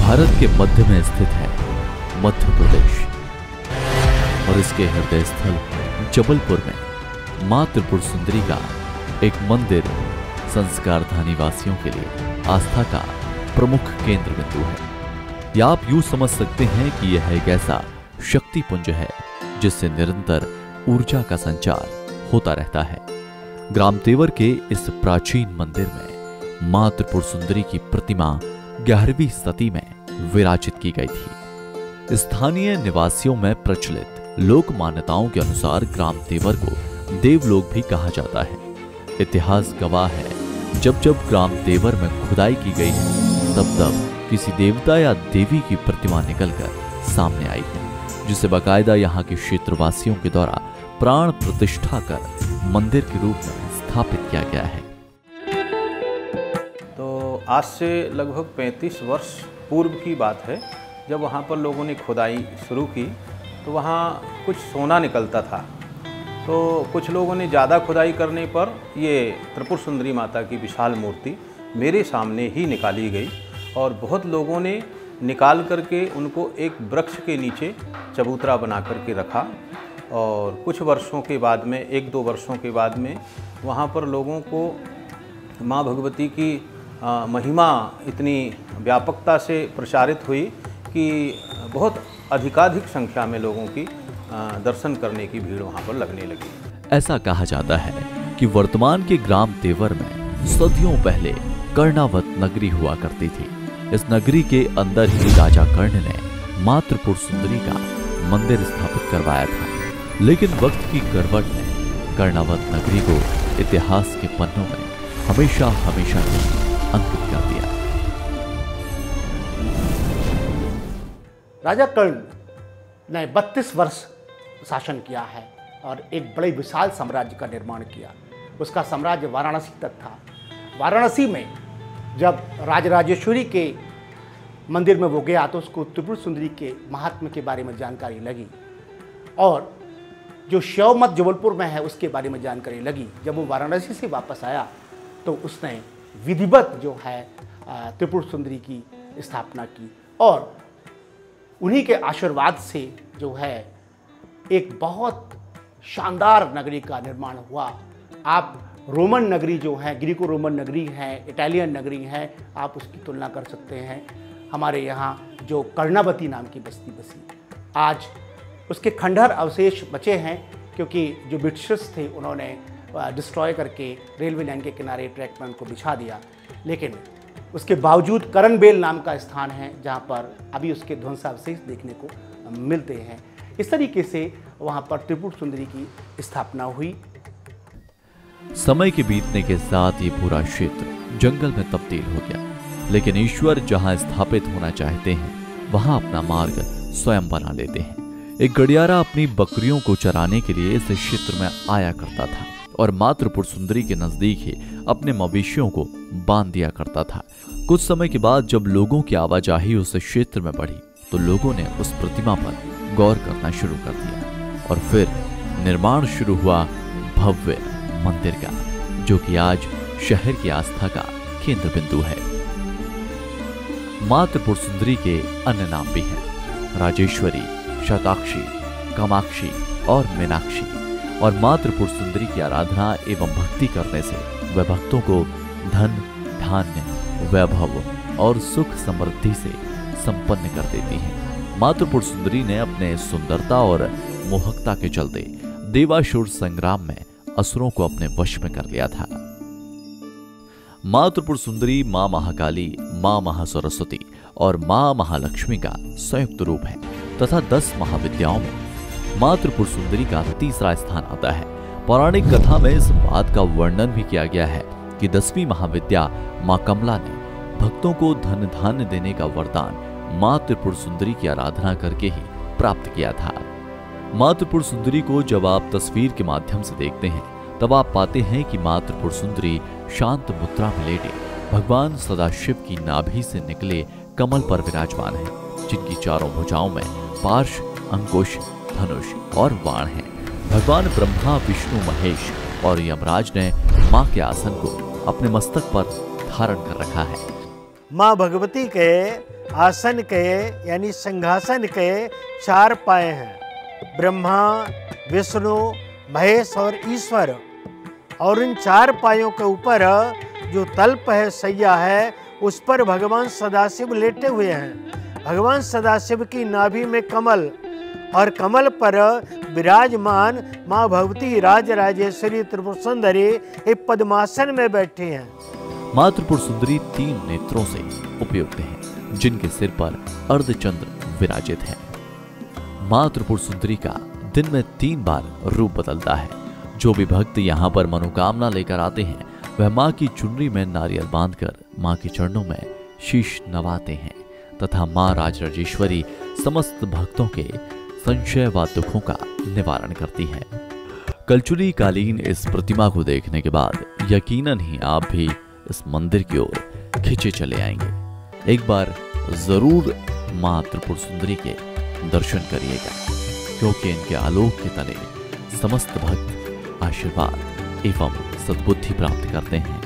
भारत के मध्य में स्थित है मध्य प्रदेश और इसके हृदय स्थल जबलपुर में मां त्रिपुर सुंदरी का एक मंदिर संस्कारधानी वासियों के लिए आस्था का प्रमुख केंद्र बिंदु है। या आप यूं समझ सकते हैं कि यह एक ऐसा शक्ति पुंज है जिससे निरंतर ऊर्जा का संचार होता रहता है। ग्राम तेवर के इस प्राचीन मंदिर में मां त्रिपुर सुंदरी की प्रतिमा 11वीं सदी में विराजित की गई थी। स्थानीय निवासियों में प्रचलित लोक मान्यताओं के अनुसार ग्राम तेवर को देवलोक भी कहा जाता है। इतिहास गवाह है जब जब ग्राम तेवर में खुदाई की गई है तब किसी देवता या देवी की प्रतिमा निकलकर सामने आई है, जिसे बाकायदा यहाँ के क्षेत्रवासियों के द्वारा प्राण प्रतिष्ठा कर मंदिर के रूप में स्थापित किया गया है। तो आज से लगभग 35 वर्ष पूर्व की बात है, जब वहाँ पर लोगों ने खुदाई शुरू की तो वहाँ कुछ सोना निकलता था। तो कुछ लोगों ने ज़्यादा खुदाई करने पर ये त्रिपुर सुंदरी माता की विशाल मूर्ति मेरे सामने ही निकाली गई और बहुत लोगों ने निकाल करके उनको एक वृक्ष के नीचे चबूतरा बना करके रखा। और कुछ वर्षों के बाद में, 1-2 वर्षों के बाद में वहाँ पर लोगों को माँ भगवती की महिमा इतनी व्यापकता से प्रचारित हुई कि बहुत अधिकाधिक संख्या में लोगों की दर्शन करने की भीड़ वहाँ पर लगने लगी। ऐसा कहा जाता है कि वर्तमान के ग्राम तेवर में सदियों पहले कर्णावत नगरी हुआ करती थी। इस नगरी के अंदर ही राजा कर्ण ने मां त्रिपुर सुंदरी का मंदिर स्थापित करवाया था, लेकिन वक्त की करवट ने कर्णावत नगरी को इतिहास के पन्नों में हमेशा हमेशा के लिए अंकित कर दिया। राजा कर्ण ने 32 वर्ष शासन किया है और एक बड़े विशाल साम्राज्य का निर्माण किया। उसका साम्राज्य वाराणसी तक था। वाराणसी में जब राजराजेश्वरी के मंदिर में वो गया तो उसको त्रिपुर सुंदरी के महात्म्य के बारे में जानकारी लगी और जो शैव मठ जबलपुर में है उसके बारे में जानकारी लगी। जब वो वाराणसी से वापस आया तो उसने विधिवत जो है त्रिपुर सुंदरी की स्थापना की और उन्हीं के आशीर्वाद से जो है एक बहुत शानदार नगरी का निर्माण हुआ। आप रोमन नगरी जो है, ग्रीको रोमन नगरी है, इटालियन नगरी है, आप उसकी तुलना कर सकते हैं। हमारे यहाँ जो कर्णावती नाम की बस्ती बसी, आज उसके खंडहर अवशेष बचे हैं क्योंकि जो ब्रिटिशर्स थे उन्होंने डिस्ट्रॉय करके रेलवे लाइन के किनारे ट्रैक पर उनको बिछा दिया। लेकिन उसके बावजूद करणबेल नाम का स्थान है जहाँ पर अभी उसके ध्वंसावशेष देखने को मिलते हैं। इस तरीके से वहाँ पर त्रिपुर सुंदरी की स्थापना हुई। समय के बीतने के साथ ये पूरा क्षेत्र जंगल में तब्दील हो गया, लेकिन ईश्वर जहाँ स्थापित होना चाहते हैं वहाँ अपना मार्ग स्वयं बना लेते हैं। एक गड़ियारा अपनी बकरियों को चराने के लिए इस क्षेत्र में आया करता था और मां त्रिपुर सुंदरी के नजदीक ही अपने मवेशियों को बांध दिया करता था। कुछ समय के बाद जब लोगों की आवाजाही उस क्षेत्र में बढ़ी तो लोगों ने उस प्रतिमा पर गौर करना शुरू कर दिया और फिर निर्माण शुरू हुआ भव्य मंदिर का, जो कि आज शहर की आस्था का केंद्र बिंदु है। मां त्रिपुर सुंदरी के अन्य नाम भी हैं: राजेश्वरी, शताक्षी, कामाक्षी और मीनाक्षी। और मां त्रिपुर सुंदरी की आराधना एवं भक्ति करने से वह भक्तों को धन, धान्य, वैभव और सुख समृद्धि से संपन्न कर देती हैं। मां त्रिपुर सुंदरी ने अपने सुंदरता और मोहकता के चलते देवासुर संग्राम में असुरों को अपने वश में कर लिया था। मां त्रिपुर सुंदरी मां महाकाली, मां महासरस्वती और मां महालक्ष्मी का संयुक्त रूप है तथा 10 महाविद्याओं में मां त्रिपुर सुंदरी का तीसरा स्थान आता है। पौराणिक कथा में इस बात का वर्णन भी किया गया है कि 10वीं महाविद्या मां कमला ने भक्तों को धन धान्य देने का वरदान मां त्रिपुर सुंदरी की आराधना करके ही प्राप्त किया था। मां त्रिपुर सुंदरी को जब आप तस्वीर के माध्यम से देखते हैं तब आप पाते हैं कि मां त्रिपुर सुंदरी शांत मुद्रा में लेटे भगवान सदाशिव की नाभि से निकले कमल पर विराजमान है, जिनकी चारों भुजाओं में पाश, अंकुश, धनुष और बाण है। भगवान ब्रह्मा, विष्णु, महेश और यमराज ने मां के आसन को अपने मस्तक पर धारण कर रखा है। माँ भगवती के आसन के यानी सिंहासन के 4 पाए हैं, ब्रह्मा, विष्णु, महेश और ईश्वर। और इन 4 पायों के ऊपर जो तल्प है, सैया है, उस पर भगवान सदाशिव लेटे हुए हैं। भगवान सदाशिव की नाभि में कमल और कमल पर विराजमान माँ भगवती राजराजेश्वरी त्रिपुर सुंदरी एक पद्मासन में बैठी हैं। माँ त्रिपुर सुंदरी 3 नेत्रों से उपयुक्त हैं, जिनके सिर पर अर्धचंद्र विराजित है। माँ त्रिपुर सुंदरी का दिन में 3 बार रूप बदलता है। जो भी भक्त यहाँ पर मनोकामना लेकर आते हैं, वह माँ की चुनरी में नारियल बांधकर माँ के चरणों में शीश नवाते हैं तथा माँ राजराजेश्वरी समस्त भक्तों के संशय व दुखों का निवारण करती है। कलचुरी कालीन इस प्रतिमा को देखने के बाद यकीनन ही आप भी इस मंदिर की ओर खिंचे चले आएंगे। एक बार जरूर माँ त्रिपुर सुंदरी के दर्शन करिएगा, क्योंकि इनके आलोक के तले समस्त भक्त आशीर्वाद एवं सद्बुद्धि प्राप्त करते हैं।